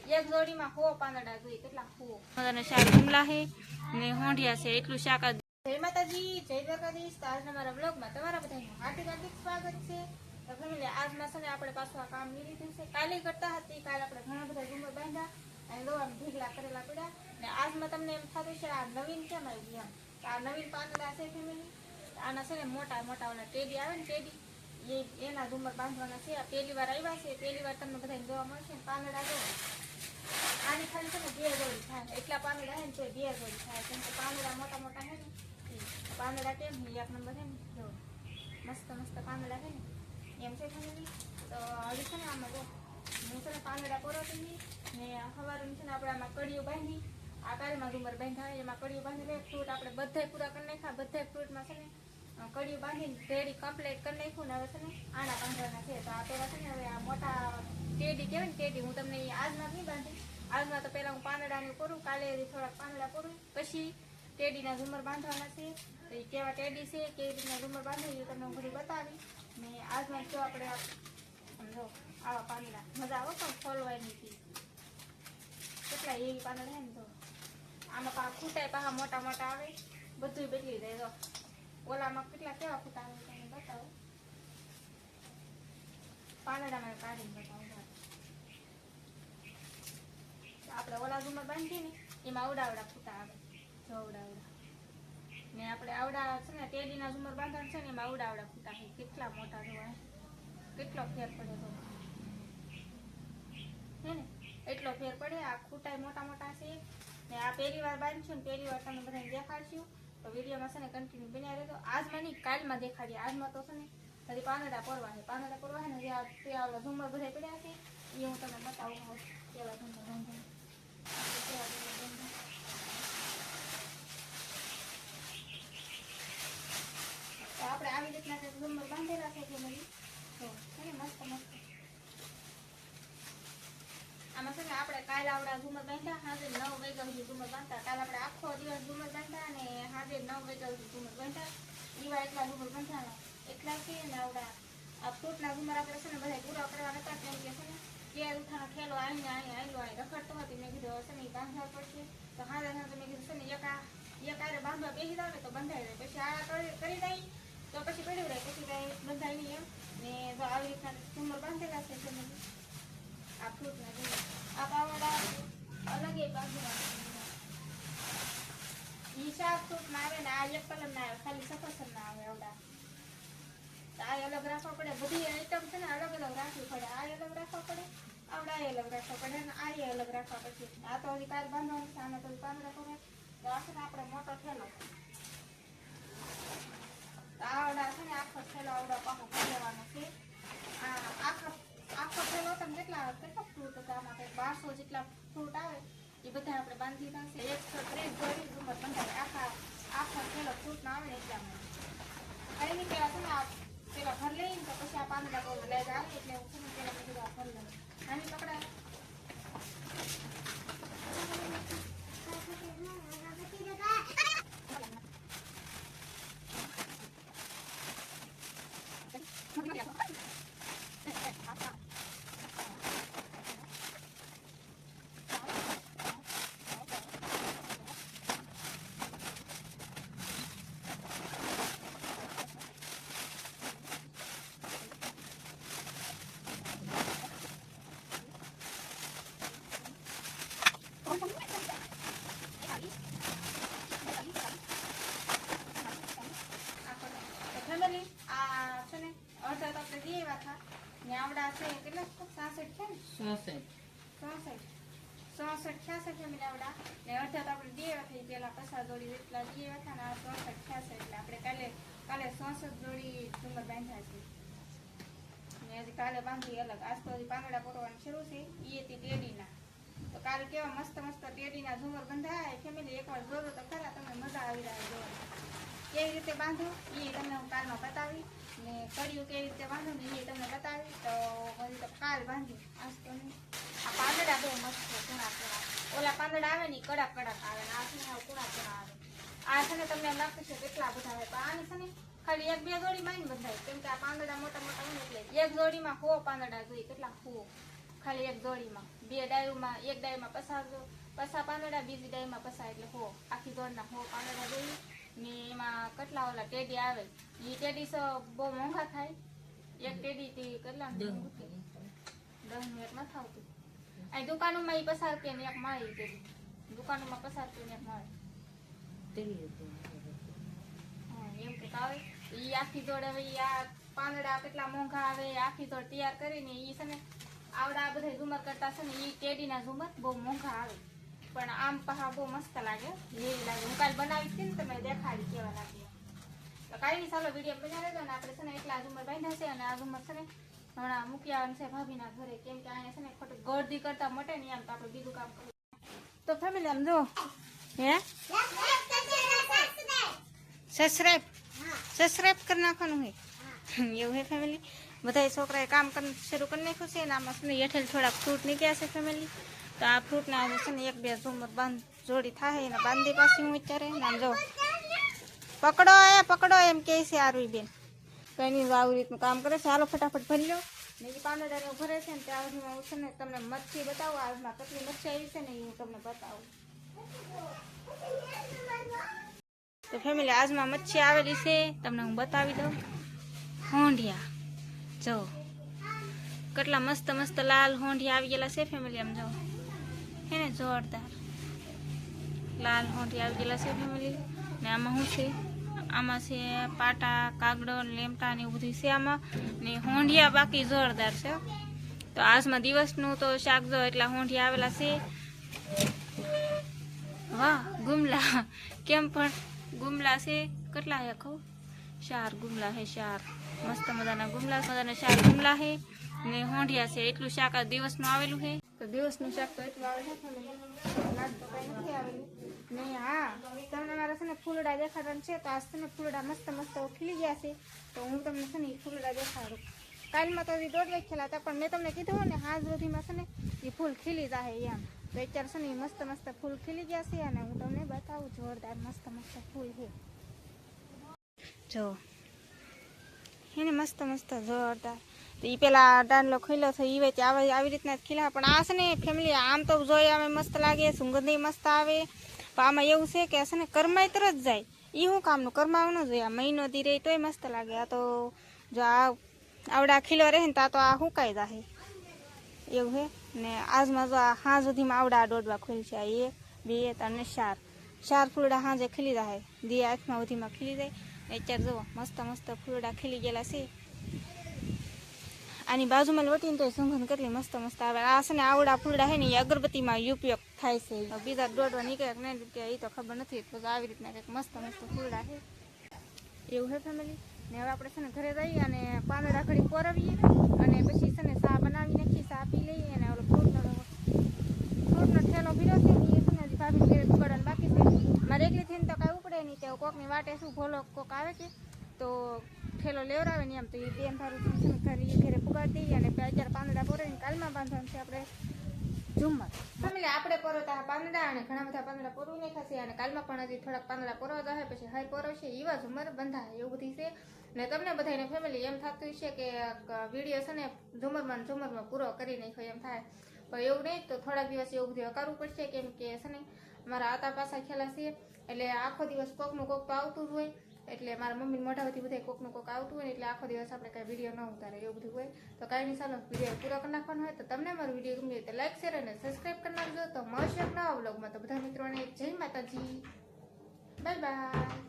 એક જોડીમાં 100 પાંદડા જોઈએ. કેટલા 100 અને શાક જુમલા છે ને હોંઢિયા છે. એટલું શાક. જય માતાજી, જય દ્વારકાધીશ. આજના મારા બ્લોગમાં તમારા બધાનું હાર્દિક હાર્દિક સ્વાગત છે. તો ફેમિલી, આજના છે ને આપણે પાછું આ કામ લઈ લીધું છે. કાલે કરતા હતી, કાલે આપણે ઘણા બધા ઝુમર બાંધ્યા અને દોવામાં ઢીકલા કરેલા પડ્યા. ને આજમાં તમને એમ થતું છે આ નવીન કેમ આવી ગયા. આ નવીન પાંદડા છે ફેમિલી. આના છે ને મોટા મોટા ઓલા ટેડી આવે ને ટેડી, એના ઝુમર બાંધવાના છે. આ પહેલી વાર આવ્યા છે. પહેલી વાર તમને બધાને જોવા મળશે. પાંદડા જો આની ખાલી છે ને 2 જોડી થાય. એટલા પાંદડા છે ને તો 2 જોડી થાય. કેમ કે પાંદડા મોટા મોટા છે ને, પાંદડા કેમ ને 1 નંબર છે ને, જો મસ્ત મસ્ત પાંદડા છે ને એમ છે ફેમિલી. તો હજી છે ને આમાં જો હું છે ને પાંદડા પરોતી ને સવારે છે ને આપણે આમાં કડીઓ બાંધી. આ કાલમાં ઝુમર બાંધ્યા એમાં કડીઓ બાંધી લે. ફ્રૂટ આપણે બધા પૂરા કરી નાખ્યા. બધા ફ્રૂટમાં છે ને કડીઓ બાંધીને રેડી કમ્પ્લીટ કરી નાખ્યું ને હવે છે ને આના બાંધવાના છે. તો આ પહેલાં છે ને હવે આ મોટા ટેડી કહેવાય ને ટેડી, હું તમને આજમાં નહીં બાંધી. આજમાં તો પહેલાં હું પાંદડાને પૂરું, કાલે થોડાક પાંદડા પૂરું, પછી ટેડીના ઝુમર બાંધવાના છે. તો એ કેવા ટેડી છે, કેવી રીતના ઝુમર બાંધે એ તમને હું બધું બતાવી. ને આજમાં જો આપણે સમજો આવા પાંદડા મજા આવે પણ ખોલવાય નહીં. કેટલા એવી પાંદડા છે ને, તો આમાં પા ખૂટાય પાછા મોટા મોટા આવે, બધું બદલી જાય. જો ઓલામાં કેટલા કેવા ખૂટા આવે તમને બતાવો. પાંદડામાં કાઢીને બતાવો. આપણે ઓલા ઝુમર બાંધીએ ને એમાં આવડા ફૂટા આવે. જો આવડા ને આપણે આવડા છે ને ટેડીના ઝુમર બાંધવાનું છે ને એમાં આવડા ફૂટા છે. કેટલા મોટા જોવા, કેટલો ફેર પડે તો હે ને, એટલો ફેર પડે. આ ખૂટાય મોટા મોટા છે. ને આ પહેલી વાર બાંધશું ને પહેલી વાર તમને બધાને દેખાડશું. તો વિડીયોમાં છે ને કન્ટિન્યુ બન્યા રહેજો. આજમાં નહીં, કાલમાં દેખાડીએ. આજમાં તો છે ને હજી પાંદડા પરવા છે. પાંદડા પરવા છે ને જે આ ઝુમર બધા પડ્યા છે એ હું તમને બતાવું. કેવા ઝુમર બાંધે આપણે આવી રીતના ઝુમર બાંધેલા છે ફેમિલી. તો છે ને મસ્ત મસ્ત. આમાં છે ને આપણે કાલે આવડા ઝુમર બાંધ્યા, સાંજે 9 વાગ્યા સુધી ઝુમર બાંધતા. કાલે આપણે આખો દિવસ ઝુમર બાંધ્યા અને સાંજે 9 વાગ્યા સુધી ઝુમર બાંધ્યા. એવા એટલા ઝુમર બાંધ્યા એટલા છે ને. આવડા આ ફ્રૂટના ઝુમર આપણે છે ને બધા પૂરા કરવા નતા. કેમ કે છે ને કેળ ઉઠાનો ઠેલો આયલો રખડતો હતી. મેં કીધું છે ને એ બાંધવા પડશે. તો હારે હારે મેં કીધું છે ને એક આરે બાંધવા બેસી જાવ ને તો બંધાઈ જાય. પછી આ કરી દઈ તો પછી પડ્યું રહે, પછી કાંઈ બંધાય નહીં એમ. ને જો આવી રીતના ઝુમર બાંધેલા છે ફેમિલી. આ ફ્રૂટના ઝુમર, આ પાવડા અલગ એ બાંધવાના. ઈ શાક ફ્રૂટમાં આવે ને આ એક કલર ના આવે, ખાલી સફરજન ના આવે. આવડા આ અલગ રાખવા પડે. બધી આઈટમ છે ને અલગ અલગ રાખવી પડે. આ અલગ રાખવા પડે, આવડા અલગ રાખવા પડે ને આ અલગ રાખવા પડશે. આ તો હજી કાલ બાંધવાનું છે. આમાં તો પાંદડા પડે તો આ છે ને આપણે મોટો થેલો આવડા છે ને આખો થેલો આવડા પાછો ભરવાનો છે. આ આખો થેલો તમે કેટલા ફ્રૂટ હતા આમાં? 1200 જેટલા ફ્રૂટ આવે એ બધા આપણે બાંધી દીધા છે. 130 જોડી ઝુમર બંધાય. આખો થેલો ફ્રૂટના આવે ને એટલામાં કઈ નહીં. પેલા છે ને આ પેલા ભર લઈને તો પછી આ પાંદડા લઈ જાય. એટલે હું છે ને પેલા બધું આ ભર લઉં. આની પકડાય આવડા છે કેટલા 66 છે ને 66 ફેમિલી આવડા ને અડધા તો આપણે દેવા થઈ. પેલા 50 જોડી જેટલા દેવા હતા ને આ 66 એટલે આપણે કાલે 66 જોડી ઝુમર બાંધ્યા છે. ને હજી કાલે બાંધી અલગ. આજ તો હજી પાંદડા પૂરવાનું શરૂ છે. એ હતી ટેડીના. તો કાલે કેવા મસ્ત મસ્ત ટેડીના ઝુમર બંધાય ફેમિલી. એકવાર જોજો તો ખરા, તમને મજા આવી જાય જોવાની. કેવી રીતે બાંધો એ તમને હું કાલમાં બતાવી. ને કડિયું કેવી રીતે બાંધો ને એ તમને બતાવી. તો હજી તો કાલ બાંધી, આજ તો નહીં. આ પાંદડા બહુ મસ્ત છે, કુણા કુણા. ઓલા પાંદડા આવે ને કડક કડક આવે ને આ છે ને કુણા કુણા આવે. આ છે ને તમને લાગતું છે કેટલા બધા આવે, પણ આની છે ને ખાલી 1-2 જોડી માં બંધાય. કેમ કે આ પાંદડા મોટા મોટા હોય એટલે એક જોડીમાં 100 પાંદડા જોઈએ. કેટલા 100 ખાલી એક દોડીમાં 2 ડાળીમાં, એક ડાળીમાં પસા પાંદડા, બીજી ડાળીમાં પસા એટલે હો આખી દોડના 100 પાંદડા દોરી ને એમાં કેટલા ઓલા ટેડી આવે. એ ટેડી બહુ મોંઘા થાય. એક ટેડી થી કેટલા 10 મિનિટ માં થાવતું. આ દુકાનોમાં ઈ પસાર કે ને એક મળે ટેડી. દુકાનોમાં પસાર કે ને એક મળે. એમ કે આવે ઈ આખી દોડ હવે આ પાંદડા કેટલા મોંઘા આવે. આખી દોડ તૈયાર કરીને ઈ છે ને આવડા બધા ઝુમર કરતા છે ને ઈ ટેડીના ઝુમર બહુ મોંઘા આવે. પણ આમ પહા બહુ મસ્ત લાગે, એવી લાગે. હું કાલ બનાવી હતી ને તમે દેખાડી કેવા લાગે. તો કાંઈ નહીં, ચાલો વિડીયો બના લેજો ને આપણે છે ને એટલા ઝુમર બાંધ્યા છે. અને આ ઝુમર છે ને હમણાં મૂકી આવવાનું છે ભાભીના ઘરે, કેમ કે અહીંયા છે ને ખોટું ગોળદી કરતા મટે ને એમ. તો આપણે બીજું કામ કરીએ. તો ફેમિલી આમ જો હે સબસ્ક્રાઇબ કરી નાખવાનું હે એવું હે ફેમિલી. બધા છોકરાએ કામ શરૂ કરી નાખ્યું છે. અને આમાં છે ને હેઠળ થોડાક ફ્રૂટ નીકળ્યા છે ફેમિલી. તો આ ફ્રૂટના આજે છે ને 1-2 ઝુમર જોડી થાય એને બાંધી પાછી હું વિચારે. આમ જો પકડો એમ કે છે આરુઈ બેન. કંઈ નહીં, આવી રીતનું કામ કરે છે. હાલો ફટાફટ ભરી લો. ને એ પાંદડાને ભરે છે ને ત્યાં સુધીમાં હું છે ને તમને મચ્છી બતાવું. આજમાં કેટલી મચ્છી આવી છે ને એ હું તમને બતાવું. તો ફેમિલી આજમાં મચ્છી આવેલી છે તમને હું બતાવી દઉં. હોંઢિયા જો કેટલા મસ્ત મસ્ત લાલ હોંઢિયા આવી ગયેલા છે ફેમિલી. આમ જો હે ને જોરદાર લાલ હોંઢિયા આવી ગયેલા છે ફેમિલી. ને આમાં શું છે, આમાં છે પાટા, કાગડો, લેમટા ને એવું બધું છે આમાં. ને હોંઢિયા બાકી જોરદાર છે. તો આજમાં દિવસનું તો શાક જો એટલા હોંઢિયા આવેલા છે. વાહ ગુમલા કેમ પણ ગુમલા છે કેટલા હે કહું, 4 ગુમલા હે. 4 મસ્ત મજાના ગુમલા, મજાના 4 ગુમલા હે. ને હોંઢિયા છે. એટલું શાક આ દિવસનું આવેલું છે. તો દિવસનું શાક તો એટલું આવે છે તો કઈ નથી આવેલું ને. હા તમને મારા છે ને ફૂલડા દેખાડવાનું છે. તો આજ છે ને ફૂલડા મસ્ત મસ્ત ખીલી ગયા છે. તો હું તમને છે ને એ ફૂલડા દેખાડું. કાલમાં તો હજી 1.5 વાગ્યા હતા, પણ મેં તમને કીધું ને હાજ સુધીમાં છે ને એ ફૂલ ખીલી જાય એમ. તો અત્યારે છે ને એ મસ્ત મસ્ત ફૂલ ખીલી ગયા છે. અને હું તમને બતાવું જોરદાર મસ્ત મસ્ત ફૂલ છે જો હે ને મસ્ત મસ્ત જોરદાર. તો એ પેલા દાંડલો ખીલો છે એ વેચ આવી રીતના જ ખીલા. પણ આ છે ને ફેમિલી આમ તો જોઈ આવે મસ્ત લાગે, સુગંધી મસ્ત આવે. પણ આમાં એવું છે કે છે ને કરમાઈ તરત જાય. એ શું કામનું કરમાવું ન જોઈએ. આ મહિનો દી રહે તોય મસ્ત લાગે. આ તો જો આવડા ખીલો રહે ને તા તો આ સુકાઈ જાય એવું હે. ને આજમાં જો આ હાં સુધીમાં આવડા દોડવા ખુલ છે. 1, 2, 3, 4 ફૂલડા હાંજે ખીલી જાય. દી આઠમાં સુધીમાં ખીલી જાય. અત્યારે જુઓ મસ્ત મસ્ત ફૂલડા ખીલી ગયેલા છે. આની બાજુમાં વટીને તો સુગંધ કેટલી મસ્ત મસ્ત આવે. આ છે ને આવડા ફૂલડા છે ને એ અગરબત્તીમાં ઉપયોગ થાય છે. બીજા દોડવા નીકળે કે નહીં કે એ તો ખબર નથી. તો આવી રીતના કંઈક મસ્ત મસ્ત ફૂલડા છે એવું છે ફેમિલી. ને હવે આપણે છે ને ઘરે જઈએ અને પાંદડા ઘડી પોરવીએ અને પછી છે ને ચા બનાવી નાખીએ, ચા પી લઈએ. અને ઓલો ફ્રૂટનો ઠેલો ભીડો છે ને એ છે ને હજી ભાભી ઘરે ઉપાડવાનું બાકી છે. મારે એકલી થઈને તો કાંઈ ઉપડે નહીં. તો કોકની વાટે શું ભોલો કોક આવે કે તો ઠેલો લેવડાવે ને એમ. તો એ બેન તારું છે ને ઘરે પુગાડી દઈએ. અને અત્યારે પાંદડા પોરાવીને કાલમાં બાંધવાનું છે આપણે ઝુમર. ફેમિલી આપણે પોરવતા પાંદડા અને ઘણા બધા પાંદડા પોરવી નાખ્યા છે. અને કાલમાં પણ હજી થોડાક પાંદડા પોરવા જાય પછી હાઈ પોરવશે એવા ઝુમર બંધાય એવું બધી છે. ને તમને બધાને ફેમિલી એમ થતું છે કે વિડીયો છે ને ઝુમરમાં પૂરો કરી નાખ્યો એમ થાય. પણ એવું નહીં. તો થોડાક દિવસ એવું બધું કરવું પડશે. કેમ કે છે ને મારા આતા પાસા ખેલા છે એટલે આખો દિવસ કોકનું કોક તો આવતું જ હોય. એટલે મારા મમ્મી મોઢામાંથી બધા કોકનું કોક આવતું હોય ને એટલે આખો દિવસ આપણે કાંઈ વિડીયો ન ઉતારે એવું બધું હોય. તો કાંઈ નહીં, ચાલો વિડીયો પૂરો કરી નાખવાનો હોય. તો તમને મારો વિડીયો ગમે તો લાઈક, શેર અને સબસ્ક્રાઈબ કરી નાખજો. તો મળશે નવા વ્લોગમાં. તો બધા મિત્રોને જય માતાજી, બાય બાય.